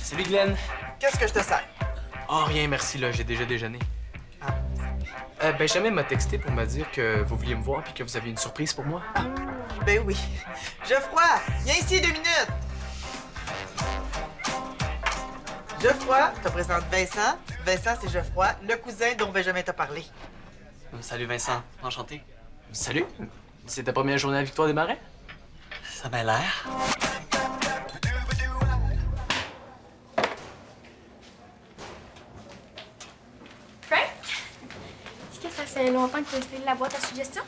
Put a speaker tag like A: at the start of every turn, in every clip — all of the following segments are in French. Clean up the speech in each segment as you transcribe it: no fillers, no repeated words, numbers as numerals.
A: Salut Glenn.
B: Qu'est-ce que je te sers?
A: Oh, rien, merci, là, j'ai déjà déjeuné. Benjamin m'a texté pour me dire que vous vouliez me voir puis que vous aviez une surprise pour moi.
B: Ben oui. Geoffroy, viens ici 2 minutes. Geoffroy, je te présente Vincent. Vincent, c'est Geoffroy, le cousin dont Benjamin t'a parlé.
C: Salut Vincent, enchanté.
A: Salut. C'est ta première journée à Victoire des Marais?
C: Ça m'a l'air.
D: Frank? Est-ce que ça fait longtemps que tu as installé la boîte à suggestions?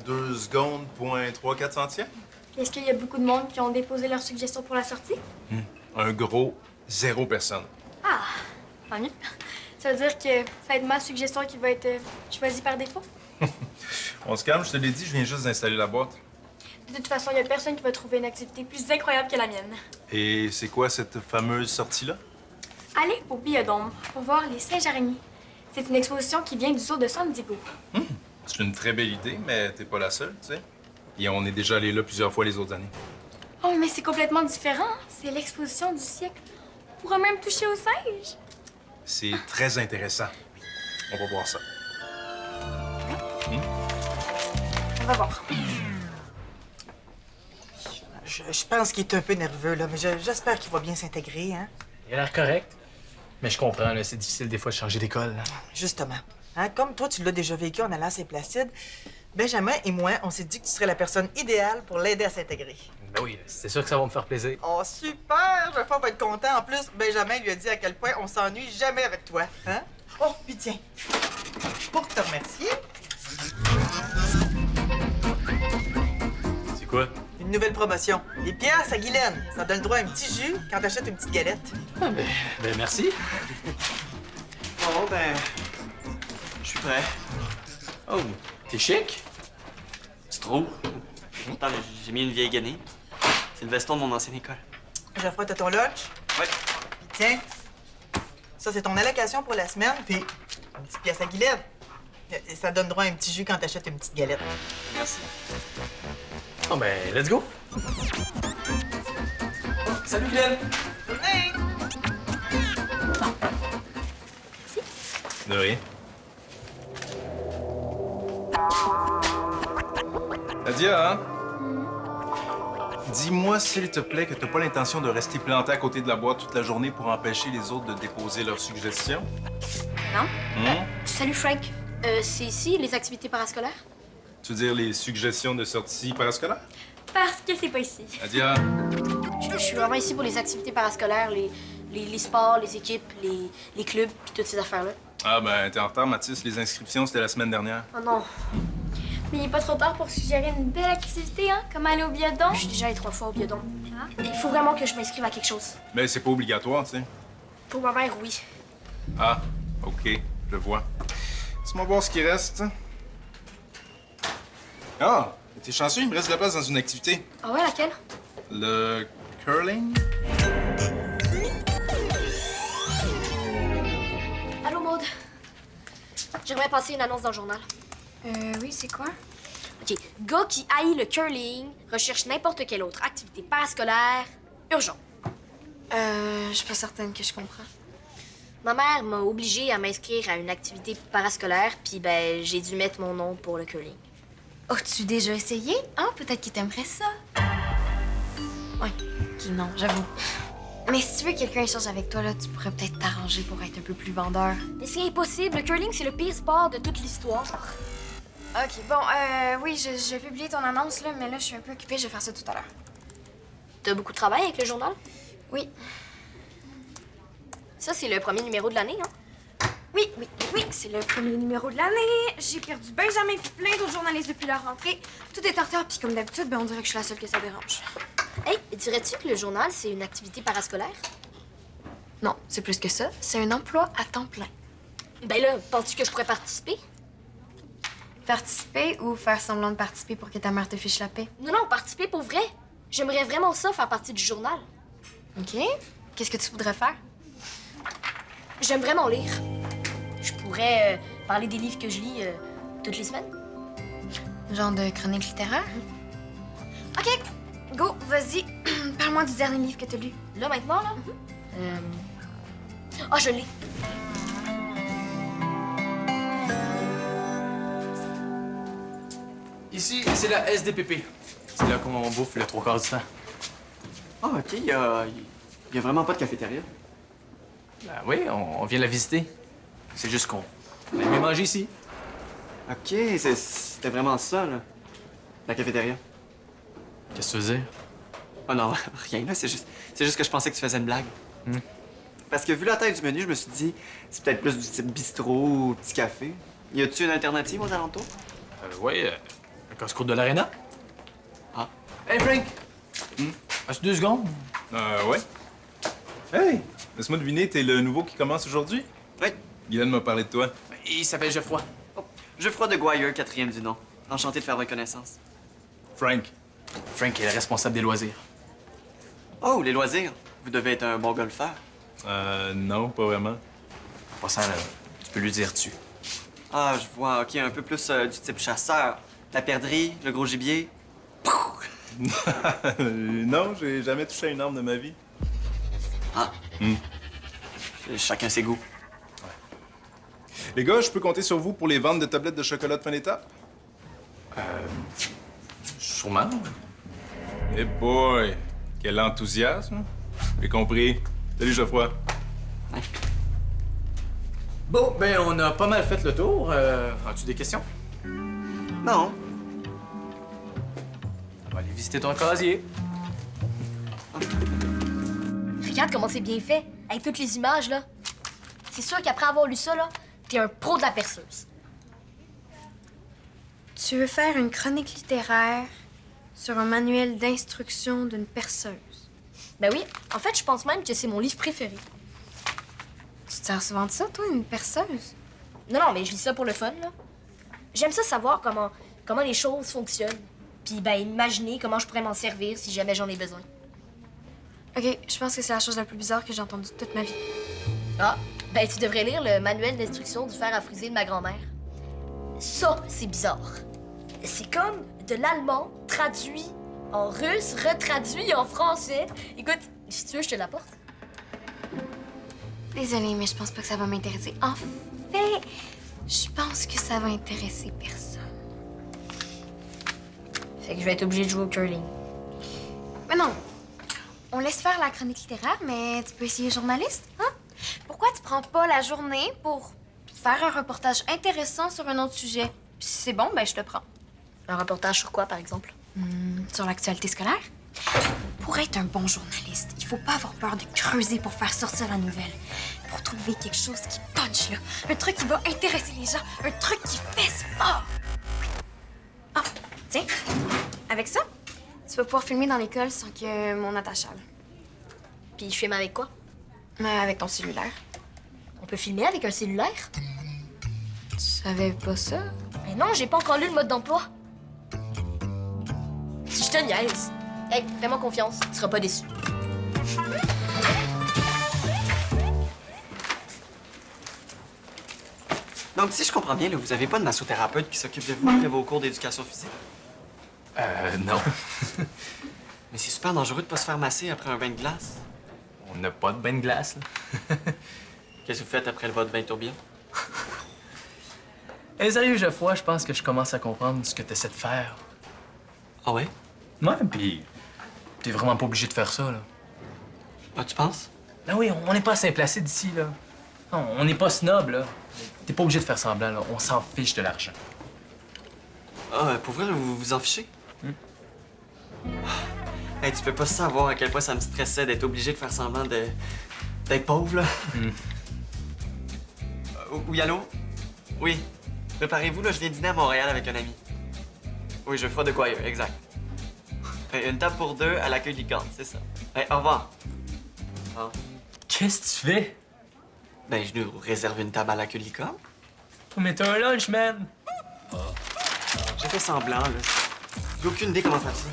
E: 2 secondes, point 3-4 centièmes.
D: Puis est-ce qu'il y a beaucoup de monde qui ont déposé leurs suggestions pour la sortie?
E: Un gros 0 personne.
D: Ah, tant mieux. Ça veut dire que ça va être ma suggestion qui va être choisie par défaut?
E: On se calme, je te l'ai dit, je viens juste d'installer la boîte.
D: De toute façon, il y a personne qui va trouver une activité plus incroyable que la mienne.
E: Et c'est quoi cette fameuse sortie-là?
D: Allez au Biodôme pour voir les singes araignées. C'est une exposition qui vient du zoo de San Diego.
E: C'est une très belle idée, mais t'es pas la seule, tu sais. Et on est déjà allé là plusieurs fois les autres années.
D: Oh, mais c'est complètement différent. C'est l'exposition du siècle. On pourra même toucher aux singes.
E: C'est très intéressant. On va voir ça.
D: On va voir.
B: Je pense qu'il est un peu nerveux, là, mais j'espère qu'il va bien s'intégrer, hein?
A: Il a l'air correct. Mais je comprends, là, c'est difficile des fois de changer d'école.
B: Justement. Hein, comme toi, tu l'as déjà vécu en allant à Saint-Placide, Benjamin et moi, on s'est dit que tu serais la personne idéale pour l'aider à s'intégrer.
A: Ben oui, c'est sûr que ça va me faire plaisir.
B: Oh, super! Geoffroy va être content. En plus, Benjamin lui a dit à quel point on s'ennuie jamais avec toi. Hein? Oh, puis tiens, pour te remercier,
E: C'est quoi?
B: une nouvelle promotion. Les pièces à Guylaine. Ça donne le droit à un petit jus quand t'achètes une petite galette.
A: Ah, ben merci.
C: Bon, ben. Je suis prêt.
A: Oh, t'es chic?
C: Tu trouves? Attends, j'ai mis une vieille guenille. C'est le veston de mon ancienne école.
B: Geoffroy, t'as ton lunch?
C: Ouais.
B: Puis tiens, ça, c'est ton allocation pour la semaine, puis une petite pièce à Guylaine. Et ça donne droit à un petit jus quand t'achètes une petite galette.
C: Merci.
A: Oh, ben, let's go. Salut Glenn.
B: Venez!
E: De rien. Nadia, hein? Dis-moi, s'il te plaît, que t'as pas l'intention de rester planté à côté de la boîte toute la journée pour empêcher les autres de déposer leurs suggestions?
F: Non. Salut Frank. C'est ici les activités parascolaires?
E: Tu veux dire les suggestions de sortie parascolaire?
D: Parce que c'est pas ici.
E: Nadia,
F: Je suis vraiment ici pour les activités parascolaires, les sports, les équipes, les clubs, puis toutes ces affaires-là.
E: ah ben, t'es en retard, Mathis. Les inscriptions, c'était la semaine dernière.
F: Oh non,
D: Mais il n'est pas trop tard pour suggérer une belle activité, hein? Comme aller au biodôme.
F: je suis déjà allée 3 fois au biodôme.
D: Ah.
F: Il faut vraiment que je m'inscrive à quelque chose.
E: Mais c'est pas obligatoire, tu sais.
F: Pour ma mère, oui.
E: Ah, OK, je vois. Laisse-moi voir ce qui reste. Ah, t'es chanceux, il me reste de la place dans une activité.
F: Ah ouais, laquelle?
E: Le curling?
F: Allô, Maude? J'aimerais passer une annonce dans le journal.
D: Oui, c'est quoi?
F: OK. Gars qui haït le curling recherche n'importe quelle autre activité parascolaire. Urgent.
D: Je suis pas certaine que je comprends.
F: Ma mère m'a obligée à m'inscrire à une activité parascolaire, puis ben j'ai dû mettre mon nom pour le curling.
D: As-tu déjà essayé? Ah, peut-être qu'il t'aimerait ça.
F: Ouais.
D: Ok, non, j'avoue. Mais si tu veux que quelqu'un échange avec toi, là, tu pourrais peut-être t'arranger pour être un peu plus vendeur.
F: Mais c'est impossible. Le curling, c'est le pire sport de toute l'histoire.
D: Ok, bon, oui, je vais publier ton annonce, là, mais là, je suis un peu occupée, je vais faire ça tout à l'heure.
F: T'as beaucoup de travail avec le journal?
D: Oui.
F: Ça, c'est le premier numéro de l'année, hein?
D: Oui, c'est le premier numéro de l'année. J'ai perdu Benjamin puis plein d'autres journalistes depuis leur rentrée. Tout est en retard, puis comme d'habitude, ben, on dirait que je suis la seule que ça dérange.
F: Hey, dirais-tu que le journal, c'est une activité parascolaire?
D: Non, c'est plus que ça. C'est un emploi à temps plein.
F: Ben là, penses-tu que je pourrais participer?
D: Participer ou faire semblant de participer pour que ta mère te fiche la paix?
F: Non, participer pour vrai. J'aimerais vraiment ça, faire partie du journal.
D: OK. Qu'est-ce que tu voudrais faire?
F: J'aime vraiment lire. Je pourrais parler des livres que je lis toutes les semaines.
D: Genre de chronique littéraire?
F: OK.
D: Go, vas-y. Parle-moi du dernier livre que t'as lu.
F: Là, maintenant, là? Ah, je l'ai.
A: Ici, c'est la SDPP. C'est là qu'on bouffe le 3/4 du temps.
C: Ah, OK, il y a vraiment pas de cafétéria.
A: Ben oui, on vient la visiter. C'est juste qu'on aime mieux manger ici.
C: OK, c'était vraiment ça, là. La cafétéria.
A: Qu'est-ce que tu veux dire?
C: Oh non, rien, là, c'est juste que je pensais que tu faisais une blague. Parce que vu la taille du menu, je me suis dit, c'est peut-être plus du type bistrot ou petit café. Y a-tu une alternative aux alentours?
A: Oui, le casse-croûte de l'Arena.
C: Ah.
A: Hey, Frank! As-tu 2 secondes?
E: Ouais. Hey! Laisse-moi deviner, t'es le nouveau qui commence aujourd'hui?
C: Oui.
E: Guylaine m'a parlé de toi.
A: Il s'appelle Geoffroy.
C: Oh, Geoffroy de Gouailleux, 4e du nom. Enchanté de faire votre connaissance.
E: Frank.
A: Frank est le responsable des loisirs.
C: Oh, les loisirs. Vous devez être un bon golfeur.
E: Non, pas vraiment.
A: En passant, là, tu peux lui dire tu.
C: Ah, je vois. OK, un peu plus du type chasseur. La perdrix, le gros gibier.
E: Non, j'ai jamais touché à une arme de ma vie.
C: Ah. Chacun ses goûts.
E: Les gars, je peux compter sur vous pour les ventes de tablettes de chocolat de fin d'étape?
A: Sûrement.
E: Eh boy! Quel enthousiasme! J'ai compris. Salut, Geoffroy.
A: Bon, ben, on a pas mal fait le tour. As-tu des questions?
C: Non.
A: On va aller visiter ton casier.
F: Regarde comment c'est bien fait, avec toutes les images, là. C'est sûr qu'après avoir lu ça, là, t'es un pro de la perceuse.
D: Tu veux faire une chronique littéraire sur un manuel d'instruction d'une perceuse.
F: Ben oui, en fait, je pense même que c'est mon livre préféré.
D: Tu te sers souvent de ça, toi, une perceuse?
F: Non, mais je lis ça pour le fun, là. J'aime ça savoir comment les choses fonctionnent. Puis, ben, imaginer comment je pourrais m'en servir si jamais j'en ai besoin.
D: OK, je pense que c'est la chose la plus bizarre que j'ai entendue de toute ma vie.
F: Ah, ben, tu devrais lire le manuel d'instruction du fer à friser de ma grand-mère. Ça, c'est bizarre. C'est comme de l'allemand traduit en russe, retraduit en français. Écoute, si tu veux, je te l'apporte.
D: Désolée, mais je pense pas que ça va m'intéresser. En fait, je pense que ça va intéresser personne.
F: Fait que je vais être obligée de jouer au curling.
D: Mais non, on laisse faire la chronique littéraire, mais tu peux essayer journaliste, hein? Pourquoi tu prends pas la journée pour faire un reportage intéressant sur un autre sujet? Puis si c'est bon, ben je te prends.
F: Un reportage sur quoi, par exemple?
D: Sur l'actualité scolaire? Pour être un bon journaliste, il faut pas avoir peur de creuser pour faire sortir la nouvelle. Pour trouver quelque chose qui punch, là. Un truc qui va intéresser les gens. Un truc qui fesse fort. Ah, tiens. Avec ça, tu vas pouvoir filmer dans l'école sans que mon attachable.
F: Puis je filme avec quoi?
D: Avec ton cellulaire.
F: On peut filmer avec un cellulaire?
D: Tu savais pas ça?
F: Mais non, j'ai pas encore lu le mode d'emploi. Si je te niaise. Hey, fais-moi confiance, tu seras pas déçu.
C: Donc, si je comprends bien, là, vous avez pas de massothérapeute qui s'occupe de vous après vos cours d'éducation physique?
A: Non.
C: Mais c'est super dangereux de pas se faire masser après un bain de glace.
A: On n'a pas de bain de glace, là.
C: Qu'est-ce que vous faites après le bas de bain tourbillon?
A: Hey, sérieux, Geoffroy, je pense que je commence à comprendre ce que tu essaies de faire.
C: Ah ouais?
A: Ouais, puis t'es vraiment pas obligé de faire ça, là.
C: Ah, tu penses?
A: Ben oui, on n'est pas assez placé d'ici, là. Non, on n'est pas snob, là. T'es pas obligé de faire semblant, là. On s'en fiche de l'argent.
C: Ah, pour vrai, là, vous vous en fichez? Hey, tu peux pas savoir à quel point ça me stressait d'être obligé de faire semblant d'être pauvre, là. Oui, allô? Oui. Préparez-vous, là, je viens dîner à Montréal avec un ami. Oui, je ferai de quoi, exact. Une table pour deux à l'accueil licorne, c'est ça. Hey, au revoir. Ah.
A: Qu'est-ce que tu fais?
C: Ben, je nous réserve une table à l'accueil licorne.
A: Mais t'as un lunch, man!
C: J'ai fait semblant, là. J'ai aucune idée comment faire ça.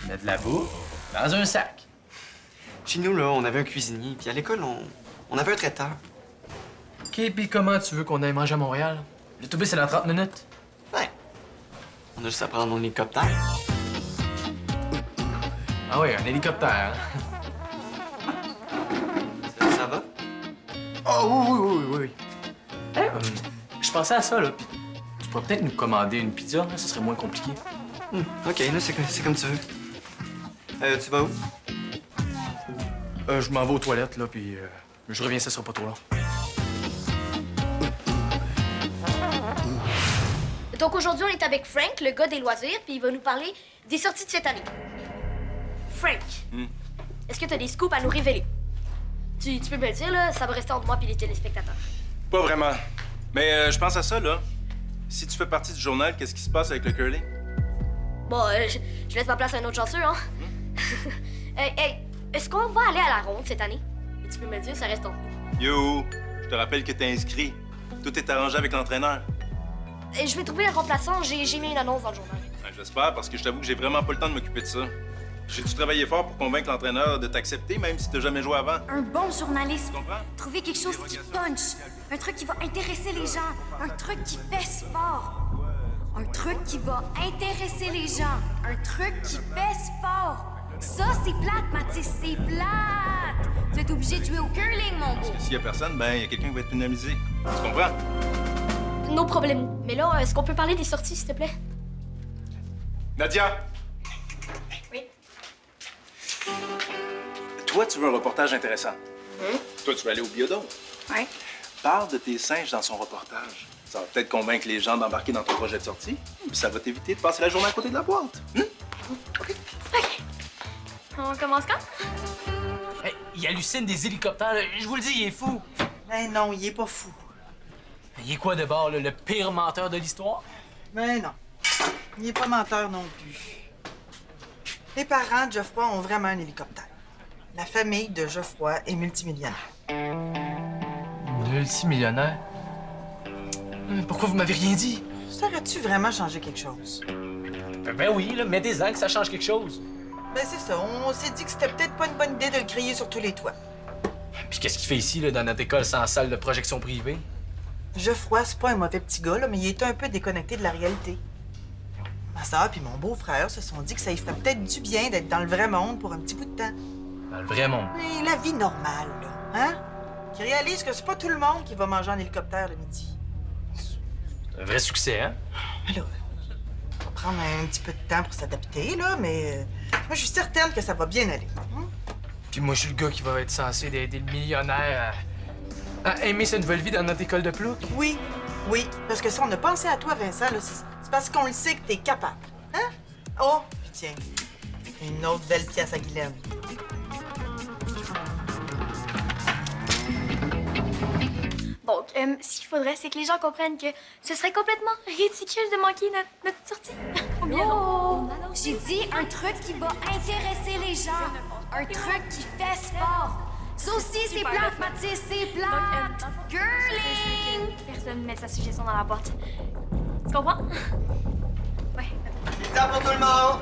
A: Mets de la bouffe dans un sac.
C: Chez nous, là, on avait un cuisinier, puis à l'école, on avait un traiteur.
A: OK, puis comment tu veux qu'on aille manger à Montréal? L'autobus, c'est dans 30 minutes.
C: Ouais. On a juste à prendre mon hélicoptère.
A: Ah oui, un hélicoptère.
C: Ça va?
A: Oh oui. Je pensais à ça, là, puis tu pourrais peut-être nous commander une pizza, là, ça serait moins compliqué.
C: OK, là, c'est comme tu veux. Tu vas où?
A: Je m'en vais aux toilettes, là, puis je reviens, ça sera pas trop long.
F: Donc aujourd'hui, on est avec Frank, le gars des loisirs, puis il va nous parler des sorties de cette année. Frank, est-ce que t'as des scoops à nous révéler? Tu peux me le dire, là, ça va rester entre moi et les téléspectateurs.
E: Pas vraiment. Mais je pense à ça, là. Si tu fais partie du journal, qu'est-ce qui se passe avec le curling?
F: Bon, je laisse ma place à un autre chanceux, hein? Hey, est-ce qu'on va aller à la ronde cette année? Et tu peux me le dire, ça reste entre nous.
E: Yo, je te rappelle que t'es inscrit. Tout est arrangé avec l'entraîneur.
F: Je vais trouver un remplaçant, j'ai mis une annonce dans le journal.
E: Ben, j'espère, parce que je t'avoue que j'ai vraiment pas le temps de m'occuper de ça. J'ai-tu travaillé fort pour convaincre l'entraîneur de t'accepter, même si t'as jamais joué avant?
D: Un bon journaliste.
E: Tu comprends?
D: Trouver quelque chose qui punch. Un truc qui va intéresser les gens. Un truc qui pèse fort. Un truc qui va intéresser les gens. Un truc qui pèse fort. Ça, c'est plate, Mathis, c'est plate. Tu vas être obligé de jouer au curling, mon beau.
E: S'il y a personne, ben, il y a quelqu'un qui va être pénalisé. Tu comprends?
F: No problème. Mais là, est-ce qu'on peut parler des sorties, s'il te plaît?
E: Nadia!
F: Oui.
E: Toi, tu veux un reportage intéressant. Toi, tu veux aller au biodôme.
D: Ouais.
E: Parle de tes singes dans son reportage. Ça va peut-être convaincre les gens d'embarquer dans ton projet de sortie. Puis ça va t'éviter de passer la journée à côté de la boîte.
F: OK. On commence quand?
A: Hey, il hallucine des hélicoptères, là. Je vous le dis, il est fou.
B: Ben non, il est pas fou.
A: Il est quoi de bord, là, le pire menteur de l'histoire?
B: Ben non. Il est pas menteur non plus. Les parents de Geoffroy ont vraiment un hélicoptère. La famille de Geoffroy est multimillionnaire.
A: Multimillionnaire? Pourquoi vous m'avez rien dit?
B: Ça aurait-tu vraiment changé quelque chose?
A: Ben oui, là, mettez-en que ça change quelque chose.
B: Ben c'est ça, on s'est dit que c'était peut-être pas une bonne idée de le crier sur tous les toits.
A: Puis qu'est-ce qu'il fait ici, là, dans notre école sans salle de projection privée?
B: Geoffroy, c'est pas un mauvais petit gars, là, mais il est un peu déconnecté de la réalité. Ma sœur puis mon beau-frère se sont dit que ça lui ferait peut-être du bien d'être dans le vrai monde pour un petit bout de temps.
A: Dans le vrai monde.
B: Et la vie normale, là, hein? Qui réalise que c'est pas tout le monde qui va manger en hélicoptère le midi.
A: Un vrai succès, hein?
B: Alors, ça va prendre un petit peu de temps pour s'adapter, là, mais moi, je suis certaine que ça va bien aller. Hein?
A: Puis moi, je suis le gars qui va être censé aider le millionnaire à aimer sa nouvelle vie dans notre école de plouc.
B: Oui, parce que si on a pensé à toi, Vincent, là, c'est parce qu'on le sait que t'es capable. Hein? Oh, puis tiens, une autre belle pièce à Guylaine.
D: Donc, ce qu'il faudrait, c'est que les gens comprennent que ce serait complètement ridicule de manquer notre sortie. Oh! J'ai dit un truc qui va intéresser les gens. Un truc qui fesse fort. Ça aussi, c'est plate, Mathis, c'est plate. Girling! Personne ne met sa suggestion dans la boîte. Tu comprends? Ouais.
C: Pizza pour tout le monde!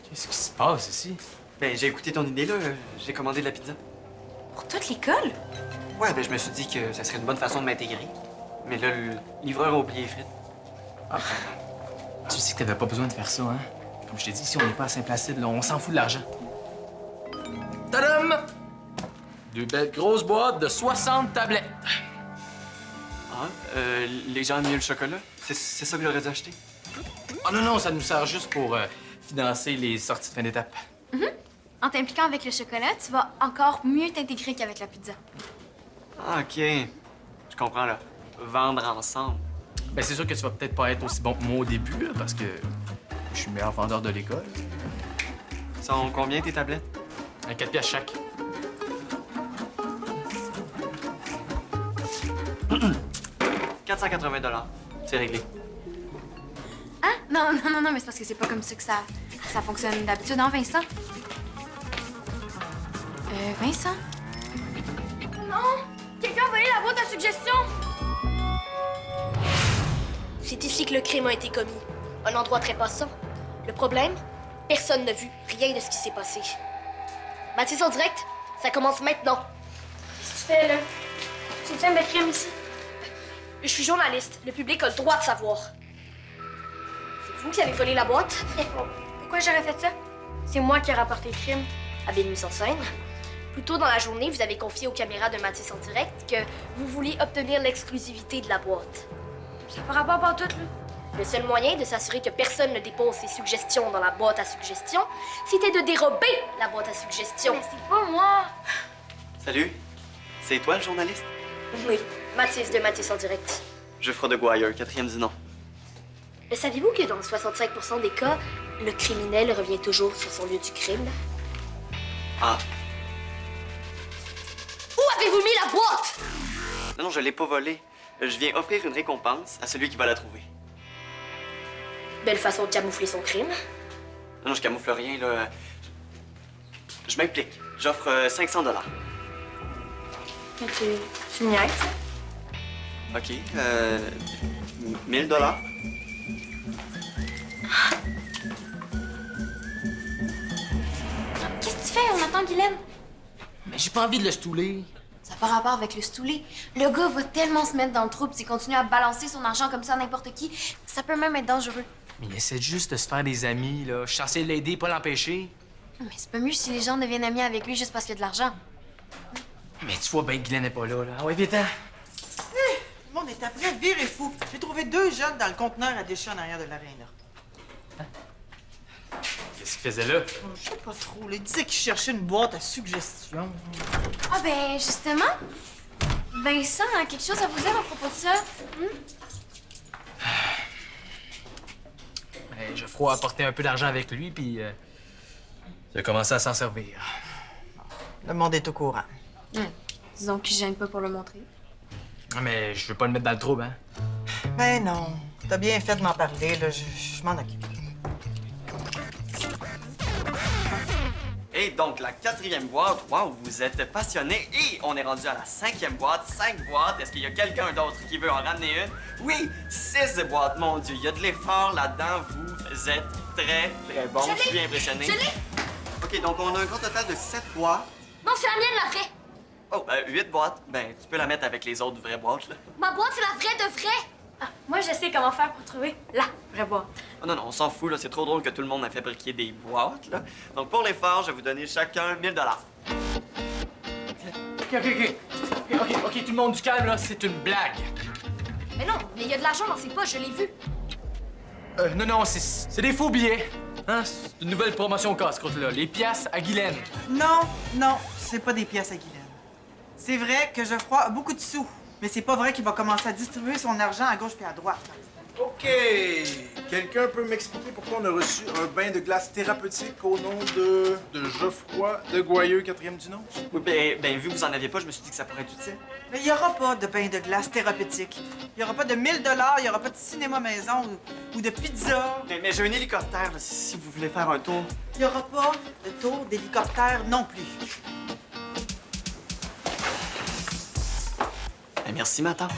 A: Qu'est-ce qui se passe ici?
C: Ben, j'ai écouté ton idée, là. J'ai commandé de la pizza.
D: Pour toute l'école?
C: Ouais, ben, je me suis dit que ça serait une bonne façon de m'intégrer. Mais là, le livreur a oublié les frites.
A: Tu sais que t'avais pas besoin de faire ça, hein? Comme je t'ai dit, si on n'est pas à Saint-Placide, là, on s'en fout de l'argent. Tadam! Deux belles grosses boîtes de 60 tablettes.
C: Ah, les gens aiment mieux le chocolat? C'est ça que j'aurais dû acheter?
A: Ah non, ça nous sert juste pour financer les sorties de fin d'étape.
D: En t'impliquant avec le chocolat, tu vas encore mieux t'intégrer qu'avec la pizza.
C: Ah, OK. Je comprends, là. Vendre ensemble.
A: Ben, c'est sûr que tu vas peut-être pas être aussi bon que moi au début, là, parce que je suis le meilleur vendeur de l'école.
C: Sont combien tes tablettes?
A: Un 4 piastres chaque.
C: $480. C'est réglé.
D: Hein? Non, mais c'est parce que c'est pas comme ça que ça fonctionne d'habitude, hein, Vincent? Vincent? Non! Quelqu'un a volé la boîte à suggestions!
F: C'est ici que le crime a été commis. Un endroit très passant. Le problème, personne n'a vu rien de ce qui s'est passé. Mathis en direct, ça commence maintenant.
D: Qu'est-ce que tu fais, là? Tu tiens de crime ici?
F: Je suis journaliste. Le public a le droit de savoir. C'est vous qui avez volé la boîte?
D: Pourquoi j'aurais fait ça? C'est moi qui ai rapporté le crime.
F: Habile mise en scène. Plus tôt dans la journée, vous avez confié aux caméras de Mathis en direct que vous vouliez obtenir l'exclusivité de la boîte.
D: Ça par rapport à tout, là.
F: Le seul moyen de s'assurer que personne ne dépose ses suggestions dans la boîte à suggestions, c'était de dérober la boîte à suggestions.
D: Mais c'est pas moi!
C: Salut. C'est toi le journaliste?
F: Oui, Mathis de Mathis en direct.
C: Geoffroy de Gouailleux, 4e du nom.
F: Mais saviez-vous que dans 65% des cas, le criminel revient toujours sur son lieu du crime?
C: Ah.
F: Où avez-vous mis la boîte?
C: Non, je l'ai pas volée. Je viens offrir une récompense à celui qui va la trouver.
F: Belle façon de camoufler son crime.
C: Non, je camoufle rien, là. Je m'implique. J'offre 500 $.
D: Mais tu me niaises.
C: OK. 1000 $.
D: Qu'est-ce que tu fais? On attend Guylaine.
A: Mais j'ai pas envie de le stouler.
D: Ça n'a pas rapport avec le stoulé. Le gars va tellement se mettre dans le trou s'il continue à balancer son argent comme ça à n'importe qui. Ça peut même être dangereux.
A: Mais il essaie juste de se faire des amis, là. Je suis censé l'aider, pas l'empêcher.
D: Mais c'est pas mieux si les gens deviennent amis avec lui juste parce qu'il y a de l'argent.
A: Mais tu vois bien que Guylaine n'est pas là, là. Ah ouais, viens-t'en.
B: Le monde est après virer fou. J'ai trouvé 2 jeunes dans le conteneur à déchets en arrière de l'aréna.
A: Qu'est-ce qu'il faisait là?
B: Je sais pas trop. Il disait qu'il cherchait une boîte à suggestions.
D: Ah ben, justement. Vincent, hein, quelque chose à vous dire à propos de ça?
A: Ben, Geoffroy a apporté un peu d'argent avec lui, puis il a commencé à s'en servir.
B: Le monde est au courant.
D: Disons qu'il gêne pas pour le montrer.
A: Ah, mais je veux pas le mettre dans le trouble, hein.
B: Ben non. T'as bien fait de m'en parler, là. Je m'en occupe.
C: Et donc, la 4e boîte, wow, vous êtes passionnés. Et on est rendu à la 5e boîte, 5 boîtes. Est-ce qu'il y a quelqu'un d'autre qui veut en ramener une? Oui, 6 boîtes, mon Dieu. Il y a de l'effort là-dedans. Vous êtes très, très bon. Je suis impressionné.
F: Je l'ai!
C: OK, donc on a un grand total de 7 boîtes.
F: Non, c'est la mienne, la vraie.
C: Oh, 8 boîtes. Ben, tu peux la mettre avec les autres vraies boîtes, là.
F: Ma boîte, c'est la vraie de vraie.
D: Ah, moi, je sais comment faire pour trouver la vraie boîte.
C: Oh, non, non, on s'en fout, là. C'est trop drôle que tout le monde a fabriqué des boîtes, là. Donc, pour l'effort, je vais vous donner chacun 1000 $.
A: OK, tout le monde du calme, là, c'est une blague.
F: Mais non, mais il y a de l'argent dans ses poches, je l'ai vu.
A: Non, c'est des faux billets. Hein? C'est une nouvelle promotion au casse-croûte, là. Les piastres à Guylaine.
B: Non, non, c'est pas des pièces à Guylaine. C'est vrai que Geoffroy a beaucoup de sous, mais c'est pas vrai qu'il va commencer à distribuer son argent à gauche puis à droite.
E: OK. Quelqu'un peut m'expliquer pourquoi on a reçu un bain de glace thérapeutique au nom de Geoffroy de Gouailleux, 4e du nom?
C: Oui, ben, vu que vous en aviez pas, je me suis dit que ça pourrait être utile.
B: Mais il y aura pas de bain de glace thérapeutique. Il y aura pas de 1000 $, il y aura pas de cinéma maison ou de pizza.
C: Mais j'ai un hélicoptère, là, si vous voulez faire un tour.
B: Il y aura pas de tour d'hélicoptère non plus.
C: Ben, merci, ma tante.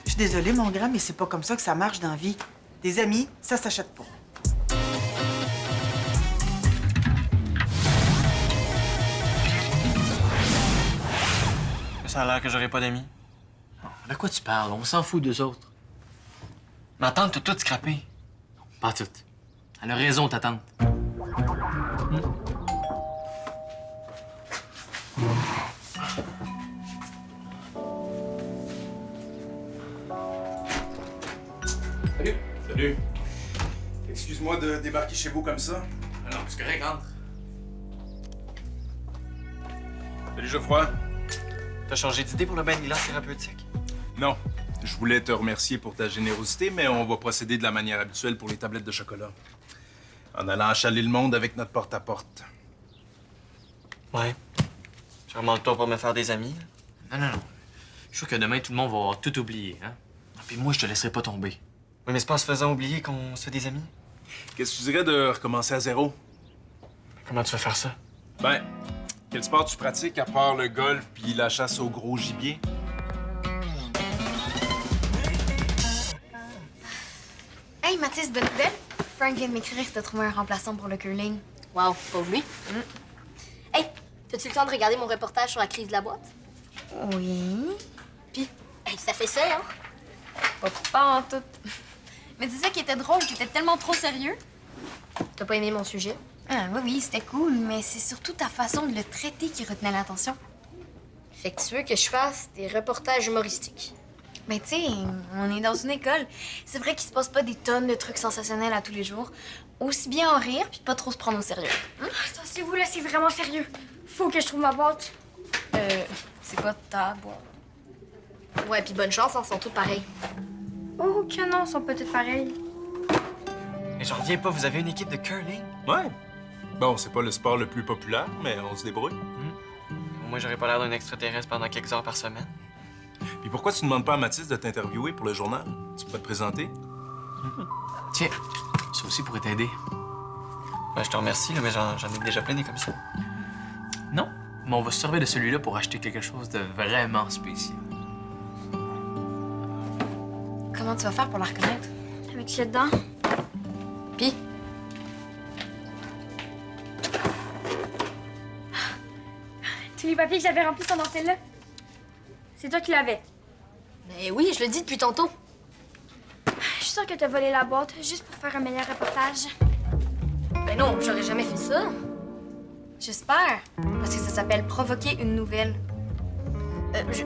B: Je suis désolée, mon grand, mais c'est pas comme ça que ça marche dans la vie. Des amis, ça s'achète pas.
C: Ça a l'air que j'aurai pas d'amis.
A: De quoi tu parles? On s'en fout d'eux autres.
C: Ma tante t'a tout scrappé.
A: Pas tout. Elle a raison, ta tante. Salut.
E: Salut. Excuse-moi de débarquer chez vous comme ça.
A: Ah non, c'est correct, entre.
E: Salut, Geoffroy.
C: T'as changé d'idée pour le bain de glace thérapeutique?
E: Non. Je voulais te remercier pour ta générosité, mais on va procéder de la manière habituelle pour les tablettes de chocolat. En allant achaler le monde avec notre porte-à-porte.
C: Ouais. J'ai vraiment le temps pour me faire des amis.
A: Non. Je suis sûr que demain, tout le monde va tout oublier, hein? Puis moi, je te laisserai pas tomber.
C: Oui, mais c'est pas en se faisant oublier qu'on se fait des amis.
E: Qu'est-ce que tu dirais de recommencer à zéro?
C: Comment tu vas faire ça?
E: Ben, quel sport tu pratiques à part le golf puis la chasse au gros gibier?
D: Alice, bonne nouvelle. Frank vient de m'écrire que t'as trouvé un remplaçant pour le curling.
F: Wow, pauvre lui. Hey, t'as-tu le temps de regarder mon reportage sur la crise de la boîte?
D: Oui.
F: Puis, hey, ça fait ça, hein?
D: Pas en tout. Mais c'est ça qui était drôle, t'étais tellement trop sérieux.
F: T'as pas aimé mon sujet?
D: Ah, oui, c'était cool, mais c'est surtout ta façon de le traiter qui retenait l'attention.
F: Fait que tu veux que je fasse des reportages humoristiques?
D: Mais tu sais, on est dans une école. C'est vrai qu'il se passe pas des tonnes de trucs sensationnels à tous les jours. Aussi bien en rire, puis pas trop se prendre au sérieux.
G: Attention-vous, là, c'est vraiment sérieux. Faut que je trouve ma boîte.
D: C'est quoi ta boîte?
F: Ouais, puis bonne chance, hein, sont tous pareils.
G: Oh, que non, ils sont peut-être pareils.
C: Mais j'en reviens pas, vous avez une équipe de curling?
E: Ouais. Bon, c'est pas le sport le plus populaire, mais on se débrouille.
C: Moi, j'aurais pas l'air d'un extraterrestre pendant quelques heures par semaine.
E: Puis pourquoi tu demandes pas à Mathis de t'interviewer pour le journal? Tu peux te présenter?
A: Tiens, ça aussi pourrait t'aider.
C: Ben, je te remercie, là, mais j'en ai déjà plein des comme ça.
A: Non, mais on va se servir de celui-là pour acheter quelque chose de vraiment spécial.
D: Comment tu vas faire pour la reconnaître?
G: Avec ce dedans.
F: Puis,
G: Tous les papiers que j'avais remplis sont dans celle-là. C'est toi qui l'avais.
F: mais oui, je le dis depuis tantôt.
G: Je suis sûre que t'as volé la boîte juste pour faire un meilleur reportage.
F: Ben non, j'aurais jamais fait ça.
D: J'espère. Parce que ça s'appelle provoquer une nouvelle.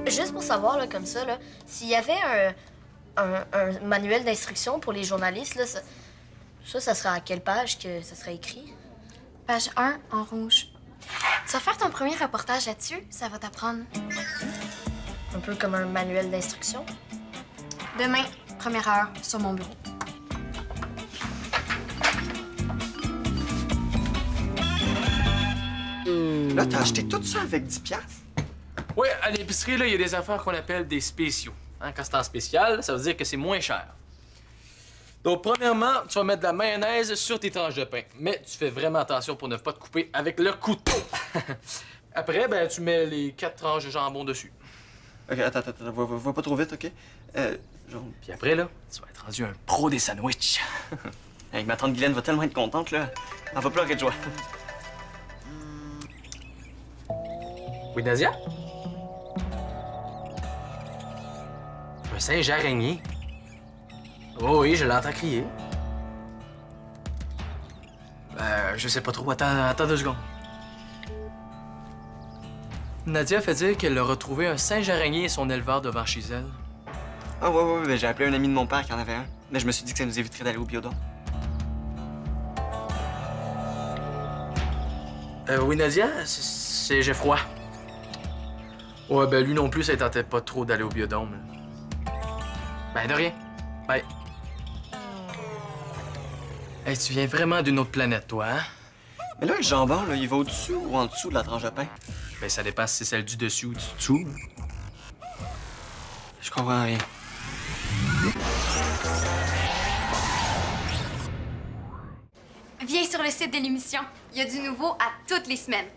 F: Juste pour savoir, là, comme ça, là, s'il y avait un manuel d'instruction pour les journalistes, là, ça serait à quelle page que ça serait écrit?
D: Page 1 en rouge. Tu vas faire ton premier reportage là-dessus, ça va t'apprendre.
F: Un peu comme un manuel d'instruction.
D: Demain, première heure, sur mon bureau.
C: Là, t'as acheté tout ça avec 10 piastres?
A: Oui, à l'épicerie, là, il y a des affaires qu'on appelle des spéciaux. Hein, quand c'est en spécial, ça veut dire que c'est moins cher. Donc, premièrement, tu vas mettre de la mayonnaise sur tes tranches de pain. Mais tu fais vraiment attention pour ne pas te couper avec le couteau. Après, ben, tu mets les 4 tranches de jambon dessus.
C: Ok, attends, va pas trop vite, ok?
A: Puis après, là, tu vas être rendu un pro des sandwichs.
C: Avec ma tante Guylaine va tellement être contente, là. Elle va pleurer de joie.
A: Oui, Nadia? Un singe araignée. Oh oui, je l'entends crier. Je sais pas trop. Attends 2 secondes. Nadia fait dire qu'elle a retrouvé un singe araignée et son éleveur devant chez elle.
C: Ah ouais, ben, j'ai appelé un ami de mon père qui en avait un. Mais je me suis dit que ça nous éviterait d'aller au biodôme.
A: Oui, Nadia, c'est Geoffroy. Ouais, ben lui non plus, ça ne tentait pas trop d'aller au biodôme. Là. Ben, de rien. Bye. Hey, tu viens vraiment d'une autre planète, toi, hein?
C: Mais là, le jambon, là, il va au-dessus ou en dessous de la tranche de pain?
A: Ben, ça dépend si c'est celle du dessus ou du dessous.
C: Je comprends rien.
D: Viens sur le site de l'émission. Il y a du nouveau à toutes les semaines.